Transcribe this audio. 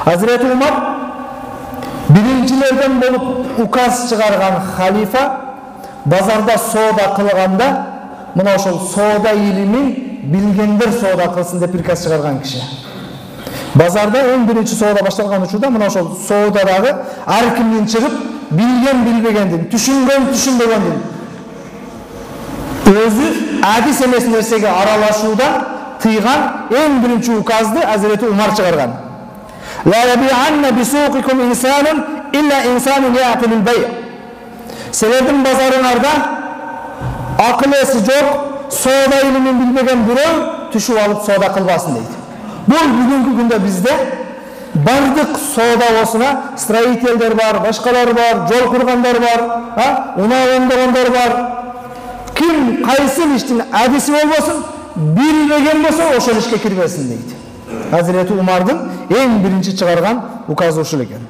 Hazreti Umar birincilerden bolup ukaz çıkargan halifa bazarda soda kılganda mına ошол soda ilimi bilgenler soda kılsın dep prikaz çıkargan kişi. Bazarda en birinci soda başlangan учурда мына ошол содадагы ар кимдин чыгып билген билбегендин, түшүнгөн түшүнбөгөндүн өзү адис эмес нерсеге аралашуудан тыйган эң биринчи указды Hazreti Umar чыгарган. La yabi'anna bisuqikum insanun illa insanun ya'qilul bay'. Seledin bazarыңарда акыл эси жок, soda илимин билбеген бирөө түшүп алып soda кылбасын дейт. Бұл бүгінгі күнде бізде бардық сода осына строительдер бар, башқалар бар, жол құрғандар бар, ұнағандағандар бар. Кім қайсын іштің әдісі болбасын, білмеген болса, ошол ішке кірбесін дейді. Hazreti Umar'дың ең бірінші шығарған указы ушул екен.